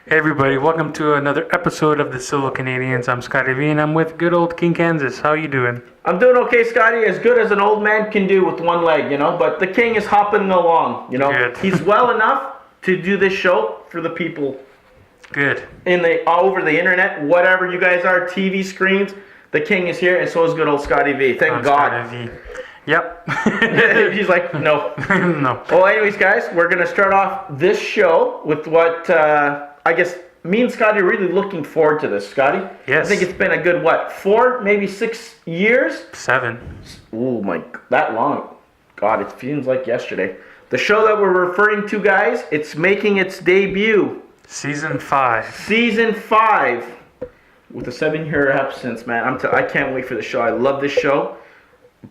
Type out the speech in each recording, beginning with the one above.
Hey everybody, welcome to another episode of the Solo Canadians. I'm Scotty V and I'm with good old King Kansas. How you doing? I'm doing okay, Scotty. As good as an old man can do with one leg, But the king is hopping along, Good. He's well enough to do this show for the people Good. all over the internet, whatever you guys are, TV screens. The king is here, and so is good old Scotty V. Thank I'm God. Scotty V. Yep. He's like, no. No. Well, anyways, guys, we're gonna start off this show with what I guess me and Scotty are really looking forward to this. Scotty, Yes. I think it's been a good 4, maybe 6 years. 7. Oh my, that long. God, it seems like yesterday. The show that we're referring to, guys, it's making its debut. Season 5. Season 5. With a 7-year absence, man. I can't wait for the show. I love this show.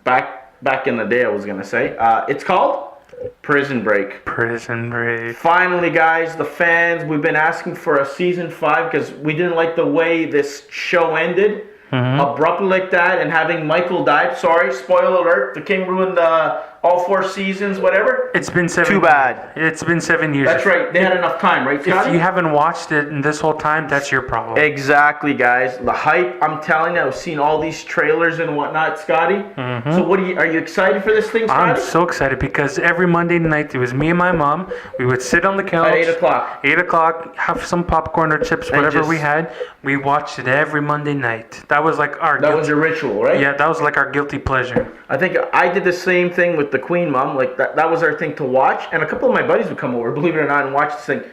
Back in the day, I was going to say. It's called Prison Break. Prison Break. Finally, guys, the fans, we've been asking for a season 5 because we didn't like the way this show ended. Abruptly like that, and having Michael died. Sorry, spoiler alert. The king ruined all 4 seasons, whatever. It's been 7 Too bad. It's been 7 years. That's right. They had enough time, right, Scotty? If you haven't watched it in this whole time, that's your problem. Exactly, guys. The hype, I'm telling you, I've seen all these trailers and whatnot, Scotty. So are you excited for this thing, Scotty? I'm so excited because every Monday night it was me and my mom. We would sit on the couch. At 8 o'clock. 8 o'clock, have some popcorn or chips, whatever we had. We watched it every Monday night. That was like our That was your ritual, right? Yeah, that was like our guilty pleasure. I think I did the same thing with the Queen Mom. Like that was our thing to watch. And a couple of my buddies would come over, believe it or not, and watch this thing.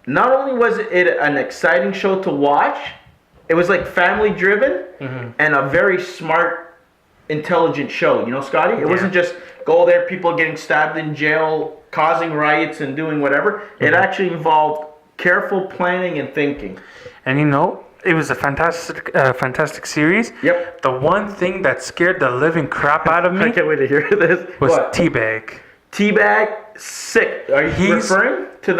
Not only was it an exciting show to watch, it was like family driven and a very smart, intelligent show. You know, Scotty? It wasn't just go there, people getting stabbed in jail, causing riots and doing whatever. It actually involved careful planning and thinking. And it was a fantastic series. Yep. The one thing that scared the living crap out of I me can't wait to hear this. was What? Teabag. Teabag, sick. Are you referring to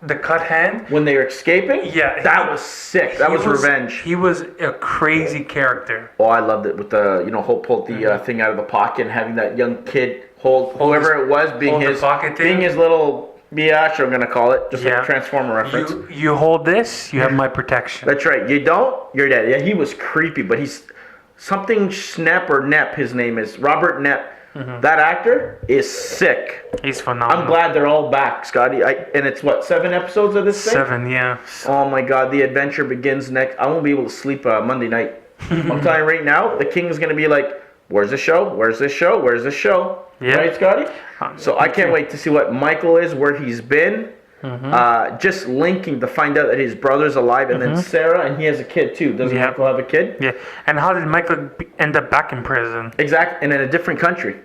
The cut hand? when they were escaping? Yeah. That was sick. That was revenge. He was a crazy character. Oh, I loved it with the, Hope pulled the thing out of the pocket and having that young kid hold whoever it was being hold the his pocket thing. being his little biatch, I'm gonna call it, just like a Transformer reference. You hold this, you have my protection. That's right. You don't, you're dead. Yeah, he was creepy, but he's something Schnepp or Knepp. His name is Robert Knepp. That actor is sick. He's phenomenal. I'm glad they're all back, Scotty. And it's 7 episodes of this thing? 7, yeah. Oh my God, the adventure begins next. I won't be able to sleep Monday night. I'm telling you right now, the king is going to be like, where's the show? Where's this show? Where's this show? Yeah. Right, Scotty? So I can't wait to see what Michael is, where he's been. Just linking to find out that his brother's alive, and then Sarah, and he has a kid too. Doesn't Michael have a kid? Yeah. And how did Michael end up back in prison? Exactly, and in a different country.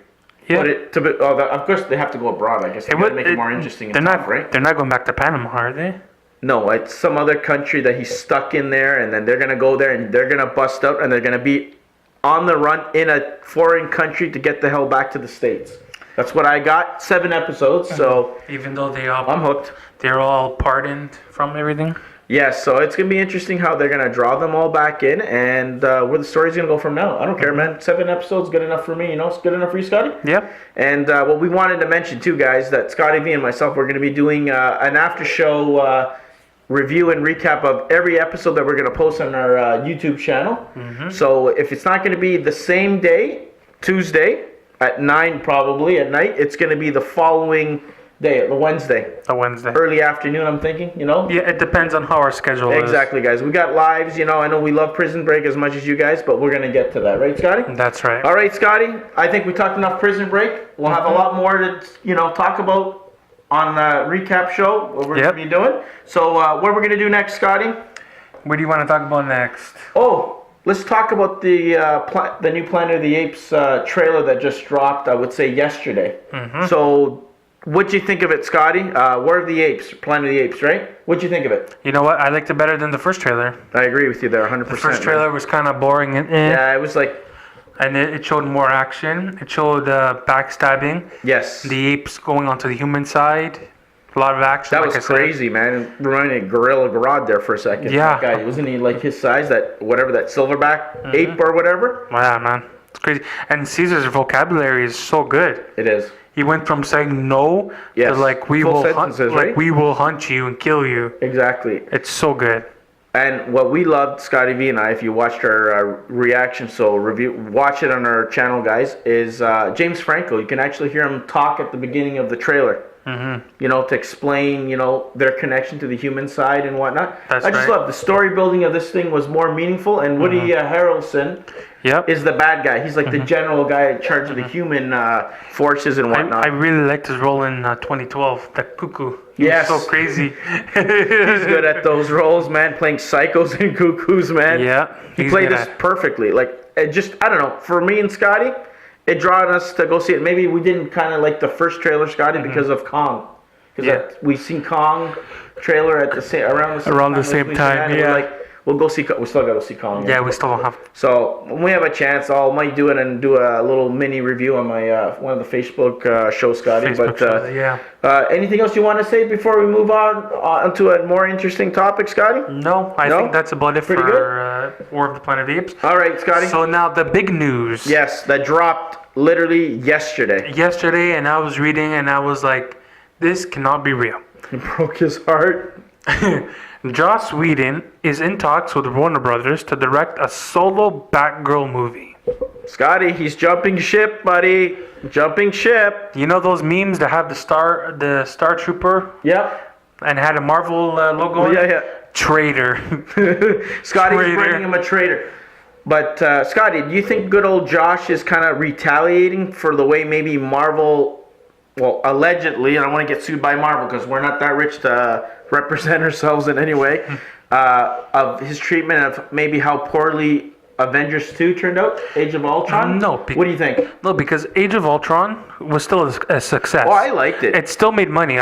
Yeah. But of course, they have to go abroad, I guess. They would make it more interesting and tough, right? They're not going back to Panama, are they? No, it's some other country that he's stuck in there, and then they're going to go there, and they're going to bust out, and they're going to be on the run in a foreign country to get the hell back to the States. That's what I got. 7 episodes, so even though I'm hooked. They're all pardoned from everything. Yeah, so it's going to be interesting how they're going to draw them all back in, and where the story's going to go from now. I don't care, man. 7 episodes, good enough for me. It's good enough for you, Scotty? Yeah. And what we wanted to mention, too, guys, that Scotty V and myself, we're going to be doing an after-show review and recap of every episode that we're going to post on our YouTube channel. So if it's not going to be the same day, Tuesday, at 9 probably at night, it's going to be the following day, the Wednesday. Early afternoon, I'm thinking, Yeah, it depends on how our schedule is. Exactly, guys. We got lives, I know we love Prison Break as much as you guys, but we're going to get to that, right, Scotty? That's right. All right, Scotty. I think we talked enough Prison Break. We'll have a lot more to, talk about on the recap show, what we're going to be doing. So what we're going to do next, Scotty? What do you want to talk about next? Oh, let's talk about the new Planet of the Apes trailer that just dropped, I would say, yesterday. So what'd you think of it, Scotty? Where are the Apes? Planet of the Apes, right? What'd you think of it? You know what? I liked it better than the first trailer. I agree with you there, 100%. The first trailer was kind of boring. Yeah, it was like... And it showed more action. It showed backstabbing. Yes. The apes going onto the human side. A lot of action. That was crazy, man. It reminded me of Gorilla Grodd there for a second. Yeah. That guy, wasn't he like his size? That silverback ape or whatever? Yeah, man. It's crazy. And Caesar's vocabulary is so good. It is. He went from saying no Yes. to like Full sentences, right? we will hunt you and kill you. Exactly. It's so good. And what we loved, Scotty V and I, if you watched our reaction review, watch it on our channel, guys, is James Franco. You can actually hear him talk at the beginning of the trailer. Mm-hmm. You know, to explain, their connection to the human side and whatnot. I just love the story building of this thing was more meaningful. And Woody Harrelson is the bad guy. He's like the general guy in charge of the human forces and whatnot. I really liked his role in 2012, the Cuckoo. Yes. So crazy. He's good at those roles, man. Playing psychos and cuckoos, man. Yeah. He played this perfectly. Like, I don't know. For me and Scotty, it drawed us to go see it. Maybe we didn't kind of like the first trailer, Scotty, because of Kong. Because we seen Kong trailer at around the same time. Yeah. We're like, we'll go see. We still got to see Kong. Yeah, we still don't have. So when we have a chance, I might do it and do a little mini review on my one of the Facebook shows, Scotty. Anything else you want to say before we move on to a more interesting topic, Scotty? No, I think that's about it for War of the Planet of the Apes. All right, Scotty. So now the big news. Yes, that dropped literally yesterday. And I was reading and I was like, this cannot be real. It broke his heart. Joss Whedon is in talks with Warner Brothers to direct a solo Batgirl movie. Scotty, he's jumping ship, buddy. Jumping ship. You know those memes that have the Star Trooper? Yep. And had a Marvel logo on it? Yeah. Traitor. Scotty's bringing him a traitor. But, Scotty, do you think good old Josh is kind of retaliating for the way maybe Marvel... Well, allegedly, and I don't want to get sued by Marvel because we're not that rich to represent ourselves in any way, of his treatment of maybe how poorly Avengers 2 turned out, Age of Ultron? No. What do you think? No, because Age of Ultron was still a success. Oh, I liked it. It still made money.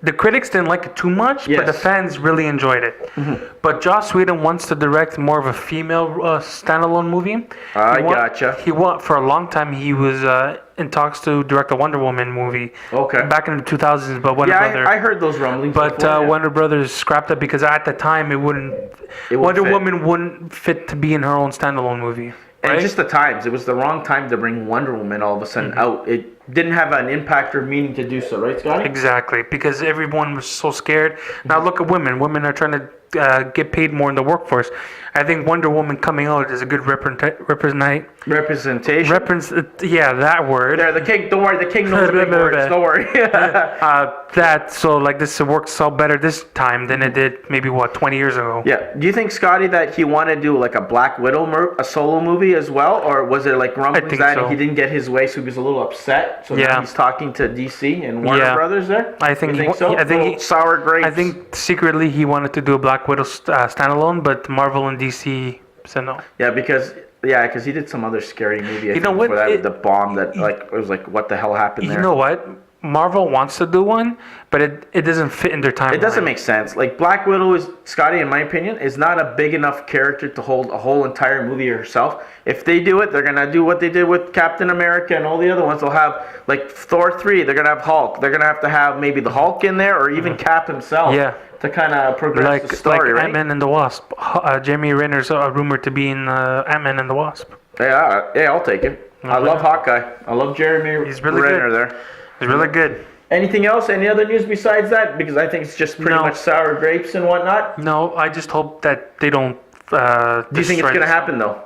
The critics didn't like it too much, but the fans really enjoyed it. Mm-hmm. But Joss Whedon wants to direct more of a female standalone movie. Gotcha. For a long time, he was in talks to direct a Wonder Woman movie. Okay. Back in the 2000s, but I heard those rumblings. But Warner Brothers scrapped it because at the time Wonder Woman wouldn't fit to be in her own standalone movie. And right? just the times. It was the wrong time to bring Wonder Woman all of a sudden out. It didn't have an impact or meaning to do so, right, Scotty? Exactly, because everyone was so scared. Now look at women. Women are trying to get paid more in the workforce. I think Wonder Woman coming out is a good representation. Yeah, that word. There, the king. Don't worry, the king knows the big words. Don't worry. This works so better this time than it did maybe 20 years ago. Yeah. Do you think, Scotty, that he wanted to do like a Black Widow, a solo movie as well, or was it like rumblings that he didn't get his way, so he was a little upset? So now he's talking to DC and Warner Brothers there. I think so. I think sour grapes. I think secretly he wanted to do a Black Widow standalone, but Marvel and DC said no. Yeah, because he did some other scary movie. Before that, with the bomb that it was like, what the hell happened there? You know what? Marvel wants to do one, but it doesn't fit in their timeline. It doesn't make sense. Like, Black Widow is, Scotty, in my opinion, is not a big enough character to hold a whole entire movie herself. If they do it, they're gonna do what they did with Captain America and all the other ones. They'll have like Thor 3. They're gonna have Hulk. They're gonna have maybe the Hulk in there, or even Cap himself. Yeah. To kind of progress the story, right? Ant-Man and the Wasp. Jeremy Renner's rumored to be in Ant-Man and the Wasp. Yeah, I'll take it. I love Hawkeye. I love Jeremy Renner there. He's really good. Anything else? Any other news besides that? Because I think it's just pretty much sour grapes and whatnot. No, I just hope that they don't. Do you think it's going to happen, though?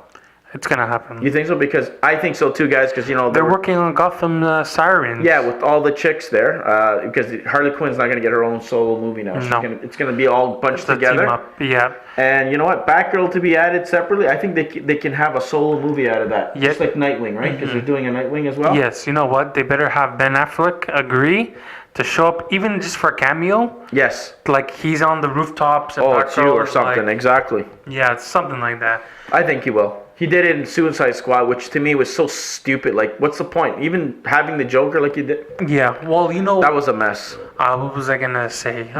It's going to happen. You think so? Because I think so, too, guys. Because, they're working on Gotham Sirens. Yeah, with all the chicks there. Because Harley Quinn's not going to get her own solo movie now. No. It's going to be all bunched together. Team up. Yeah. And you know what? Batgirl to be added separately. I think they can have a solo movie out of that. Just like Nightwing, right? Because they're doing a Nightwing as well. Yes. You know what? They better have Ben Affleck agree to show up, even just for a cameo. Yes. Like he's on the rooftops. And it's you or something. Exactly. Yeah, it's something like that. I think he will. He did it in Suicide Squad, which to me was so stupid. Like, what's the point? Even having the Joker like you did. Yeah. Well, that was a mess. What was I gonna say?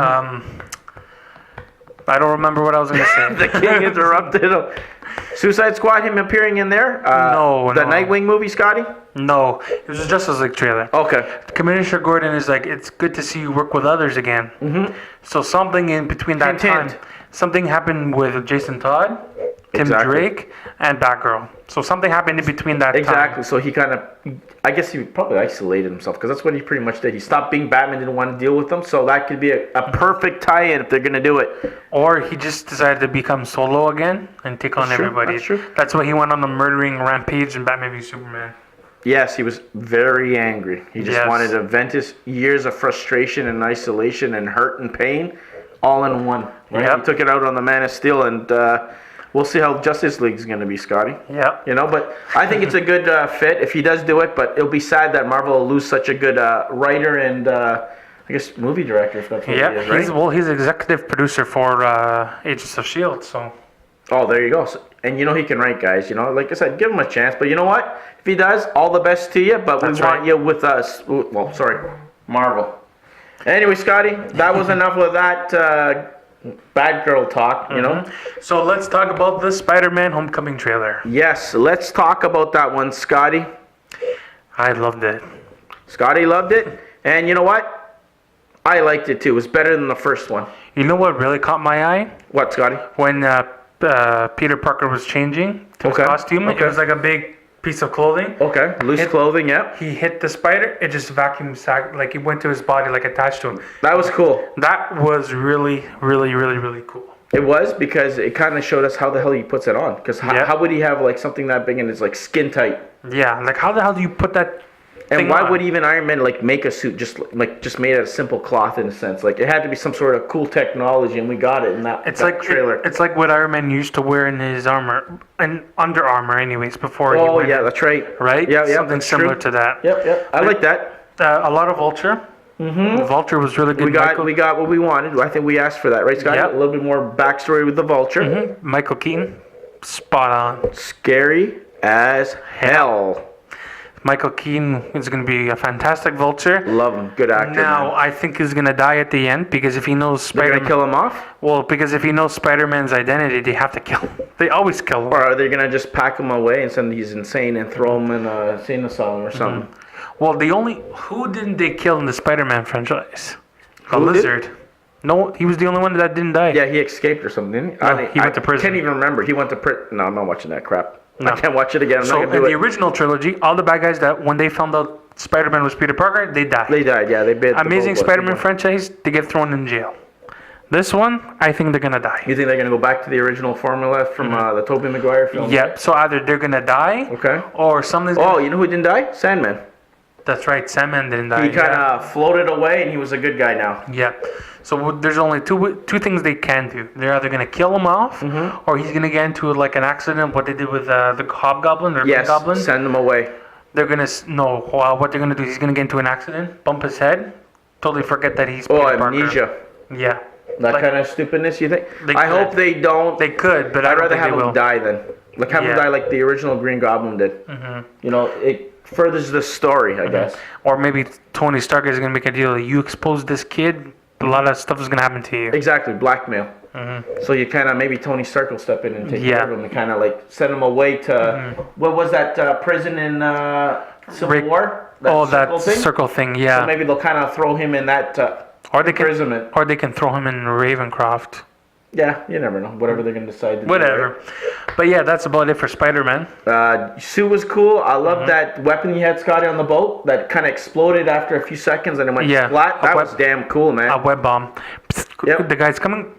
I don't remember what I was going to say. The king interrupted him. Suicide Squad, him appearing in there? No. The Nightwing movie, Scotty? No. It was a Justice League trailer. Okay. Commissioner Gordon is like, it's good to see you work with others again. Mm-hmm. So something in between that time, something happened with Jason Todd. Tim Drake, and Batgirl. So something happened in between that Exactly. time. So he kind of, I guess he probably isolated himself because that's what he pretty much did. He stopped being Batman, didn't want to deal with them. So that could be a perfect tie-in if they're going to do it. Or he just decided to become solo again and take on everybody. That's true. That's why he went on the murdering rampage in Batman v Superman. Yes, he was very angry. He just Yes. wanted to vent his years of frustration and isolation and hurt and pain all in one. Right? Yep. He took it out on the Man of Steel, and we'll see how Justice League is going to be, Scotty. Yeah. You know, but I think it's a good fit if he does do it, but it'll be sad that Marvel will lose such a good writer and, I guess, movie director, if that's what he is, right? He's executive producer for Agents of S.H.I.E.L.D., so... Oh, there you go. So, and you know he can write, guys. You know, like I said, give him a chance. But you know what? If he does, all the best to you. But That's we want right. you with us. Well, sorry, Marvel. Anyway, Scotty, that was enough of that bad girl talk, you know? So let's talk about the Spider-Man Homecoming trailer. Yes, let's talk about that one, Scotty. I loved it. Scotty loved it. And you know what? I liked it too. It was better than the first one. You know what really caught my eye? What, Scotty? When Peter Parker was changing to his costume, it was like a big piece of clothing. Okay, loose clothing, yeah. He hit the spider, it just vacuum sacked, like it went to his body, like attached to him. That was cool. That was really, really, really, really cool. It was because it kind of showed us how the hell he puts it on. Because how would he have like something that big and it's like skin tight? Yeah, like how the hell do you put that And why on? would even Iron Man like make a suit just made out of simple cloth in a sense? Like it had to be some sort of cool technology, and we got it in that trailer. It's like what Iron Man used to wear in his armor, and Under Armour, anyways, before he Oh went. yeah, that's right. Right? Yeah, Something that's similar true. to that. Yep. I like that. A lot of Vulture. Mm-hmm. Vulture was really good. We got what we wanted. I think we asked for that, right, Scott? Yep. A little bit more backstory with the Vulture. Mm-hmm. Michael Keaton, spot on. Scary as hell. Michael Keaton is going to be a fantastic Vulture. Love him. Good actor. Now, man. I think he's going to die at the end because if he knows They're Spider-Man... going to kill him off? Well, because if he knows Spider-Man's identity, they have to kill him. They always kill him. Or are they going to just pack him away and send he's insane and throw him in a insane asylum or something? Mm-hmm. Well, who didn't they kill in the Spider-Man franchise? A Who did? lizard. No, he was the only one that didn't die. Yeah, he escaped or something, didn't he? No, he went to prison. I can't even remember. He went to prison. No, I'm not watching that crap. No. I can't watch it again. I'm So not in going to the do it. original trilogy, all the bad guys that when they found out Spider-Man was Peter Parker, they died. They died, yeah. They bit the Amazing bullet. Spider-Man franchise, they get thrown in jail. This one, I think they're gonna die. You think they're going to go back to the original formula from the Tobey Maguire film? Yep. So either they're gonna die, Okay. or something's. Oh, you know who didn't die? Sandman. That's right. Sandman didn't die. He kind of floated away, and he was a good guy now. Yeah. So there's only two things they can do. They're either gonna kill him off, or he's gonna get into like an accident. What they did with the Hobgoblin or Yes, Goblin. send him away. They're gonna what they're gonna do. He's gonna get into an accident, bump his head, totally forget that he's. Oh, Peter Parker. amnesia. Yeah. That Like- kind of stupidness, you think? They I could. hope they don't. They could, but I'd I don't rather think have they him will. die than. Like, have him Yeah. die like the original Green Goblin did. You know, it furthers the story, I guess. Or maybe Tony Stark is gonna make a deal. You expose this kid, a lot of stuff is gonna happen to you. Exactly, blackmail. So you kind of, maybe Tony Stark will step in and take care of him and kind of like send him away to, what was that prison in Civil War? That circle thing, yeah. So maybe they'll kind of throw him in that imprisonment. Or they can throw him in Ravencroft. Yeah, you never know. Whatever they're going to decide to do. Whatever. Right? But yeah, that's about it for Spider-Man. Suit was cool. I love that weapon you had, Scotty, on the boat that kind of exploded after a few seconds and it went flat. That was damn cool, man. A web bomb. Yep. The guy's coming.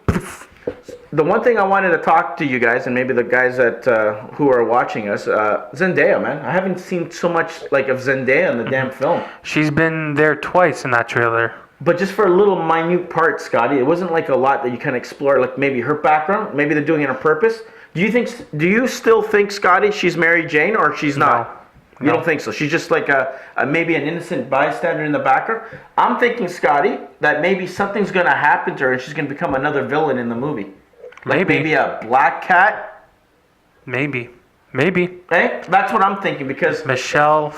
The one thing I wanted to talk to you guys, and maybe the guys that who are watching us, Zendaya, man. I haven't seen so much like of Zendaya in the damn film. She's been there twice in that trailer. But just for a little minute part, Scotty, it wasn't like a lot that you can explore. Like maybe her background, maybe they're doing it on purpose. Do you still think, Scotty, she's Mary Jane or she's not? You don't think so? She's just like a maybe an innocent bystander in the background. I'm thinking, Scotty, that maybe something's gonna happen to her and she's gonna become another villain in the movie. Like maybe a black cat. Maybe. Hey, that's what I'm thinking because Michelle.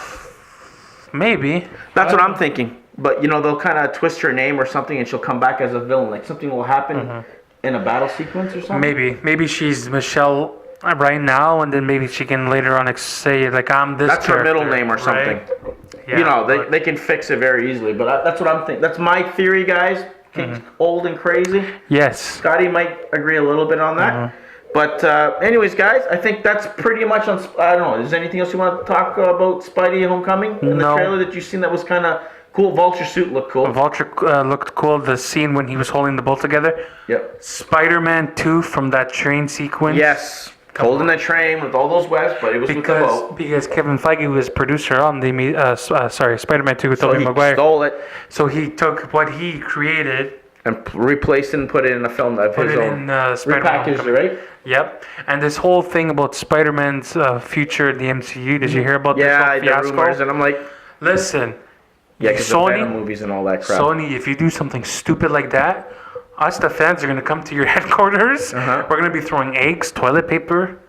Maybe. That's what I'm thinking. But you know they'll kind of twist her name or something and she'll come back as a villain. Like something will happen in a battle sequence or something. Maybe she's Michelle right now, and then maybe she can later on say like I'm this. That's her middle name or something. Right? Yeah, you know they can fix it very easily. But that's what I'm thinking. That's my theory, guys. Old and crazy. Yes. Scotty might agree a little bit on that. But anyways, guys, I think that's pretty much on. I don't know. Is there anything else you want to talk about Spidey Homecoming? In the trailer that you seen that was kind of cool. Vulture suit looked cool. Vulture looked cool. The scene when he was holding the bolt together. Yep. Spider-Man 2 from that train sequence. Yes. Holding the train with all those webs, but it was with the boat. Because Kevin Feige was producer on the Spider-Man 2 with Tobey Maguire. Stole it. So he took what he created and replaced it and put it in a film of his own. Spider-Man. Repackaged it, right? Yep. And this whole thing about Spider-Man's future in the MCU, did you hear about this whole fiasco? Yeah, the rumors, and I'm like... Listen. Yeah, because the Venom movies and all that crap. Sony, if you do something stupid like that, us, the fans, are going to come to your headquarters. We're going to be throwing eggs, toilet paper,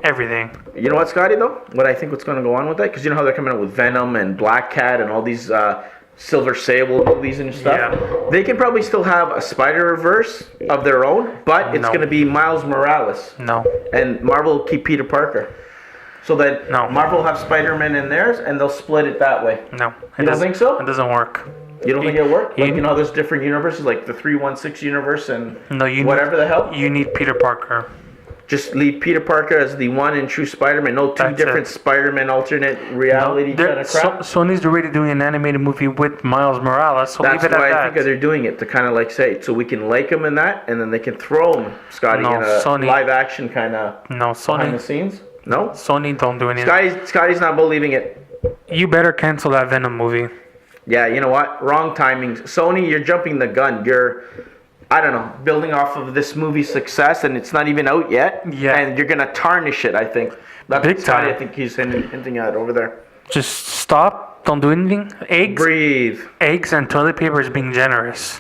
everything. You know what, Scotty, though? What I think what's going to go on with that? Because you know how they're coming out with Venom and Black Cat and all these Silver Sable movies and stuff? Yeah. They can probably still have a Spider-Verse of their own, but it's going to be Miles Morales. No. And Marvel will keep Peter Parker. So that Marvel will have Spider-Man in theirs, and they'll split it that way. No. You don't think so? It doesn't work. You don't think it'll work? Like, you know, there's different universes, like the 316 universe and whatever the hell? You need Peter Parker. Just leave Peter Parker as the one and true Spider-Man. No two different Spider-Man alternate reality kind of crap. Sony's already doing an animated movie with Miles Morales, so leave it at that. That's why I think they're doing it, to kind of like say, so we can like him in that, and then they can throw him, Scotty, in a live action kind of behind the scenes. No? Sony don't do anything. Scotty's not believing it. You better cancel that Venom movie. Yeah, you know what? Wrong timing. Sony, you're jumping the gun. You're, I don't know, building off of this movie's success, and it's not even out yet. Yeah. And you're going to tarnish it, I think. That's big time. I think he's hinting at over there. Just stop. Don't do anything. Breathe. Eggs and toilet paper is being generous.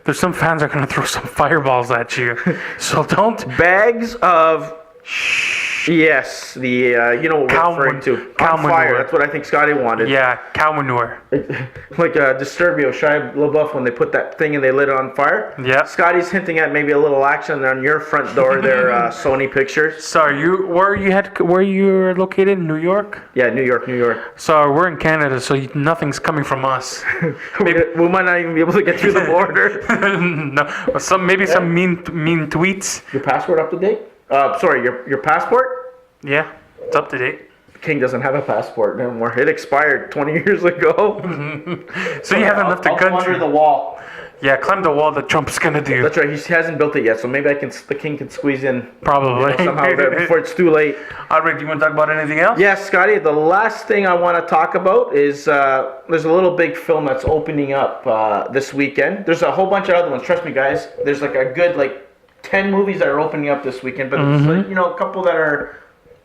There's some fans are going to throw some fireballs at you. So don't. Bags of... Yes, the you know what we're referring to. Cow on fire. manure. That's what I think Scotty wanted. Yeah, cow manure. Like Disturbio, Shia LaBeouf, when they put that thing and they lit it on fire. Yeah. Scotty's hinting at maybe a little action on your front door there, Sony Pictures. Sorry, where you're located? New York? Yeah, New York. So we're in Canada, so nothing's coming from us. We might not even be able to get through the border. No, some mean tweets. Your passport up to date? Sorry, your passport? Yeah, it's up to date. King doesn't have a passport anymore. It expired 20 years ago. So you haven't left the country. Under the wall. Yeah, climb the wall that Trump's gonna do. That's right. He hasn't built it yet, so maybe the King can squeeze in. Probably. Somehow before it's too late. All right, do you want to talk about anything else? Yes, Scotty. The last thing I want to talk about is there's a little big film that's opening up this weekend. There's a whole bunch of other ones. Trust me, guys. There's like a good 10 movies that are opening up this weekend, but there's a couple that are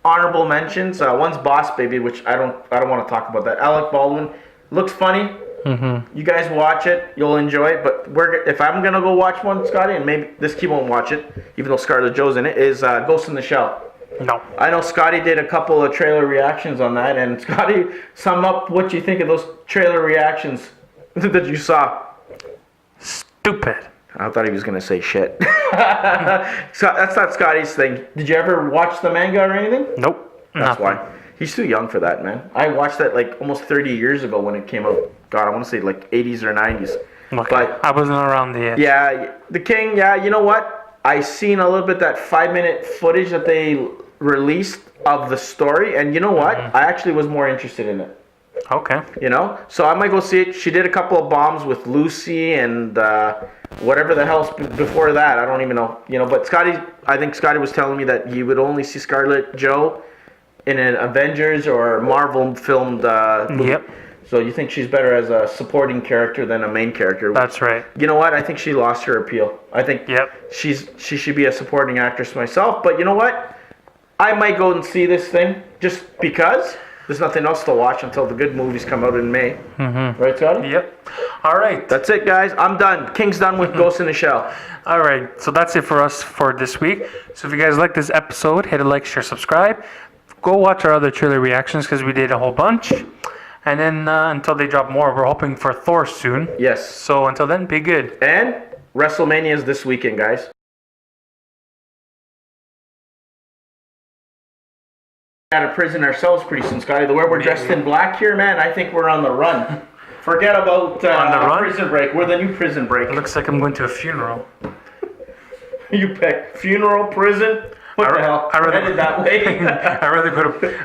honorable mentions. One's Boss Baby, which I don't want to talk about that. Alec Baldwin looks funny. You guys watch it, you'll enjoy it. But if I'm gonna go watch one, Scotty, and maybe this kid won't watch it, even though Scarlett Jo's in it, is Ghost in the Shell. No. I know Scotty did a couple of trailer reactions on that, and Scotty, sum up what you think of those trailer reactions that you saw. Stupid. I thought he was going to say shit. So that's not Scotty's thing. Did you ever watch the manga or anything? Nope. That's why. He's too young for that, man. I watched that almost 30 years ago when it came out. God, I want to say 80s or 90s. Okay. But I wasn't around yet. Yeah, the King, you know what? I seen a little bit that 5-minute footage that they released of the story, and you know what? I actually was more interested in it. Okay. So I might go see it. She did a couple of bombs with Lucy and whatever the hell's before that. I don't even know. But I think Scotty was telling me that you would only see Scarlett Jo in an Avengers or Marvel filmed movie. Yep. So you think she's better as a supporting character than a main character? That's right. You know what? I think she lost her appeal. I think she should be a supporting actress myself. But you know what? I might go and see this thing just because. There's nothing else to watch until the good movies come out in May. Right, Scotty? Yep. All right. That's it, guys. I'm done. King's done with Ghost in the Shell. All right. So that's it for us for this week. So if you guys like this episode, hit a like, share, subscribe. Go watch our other trailer reactions because we did a whole bunch. And then until they drop more, we're hoping for Thor soon. Yes. So until then, be good. And WrestleMania is this weekend, guys. Out of prison ourselves pretty soon, Scotty. The way we're dressed in black here, man, I think we're on the run. Forget about prison break. We're the new prison break. It looks like I'm going to a funeral. You pick funeral, prison. What the hell? I rather Ended that way.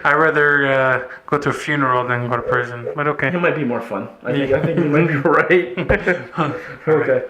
I rather go to a funeral than go to prison. But okay. It might be more fun. I think you might be right. Okay.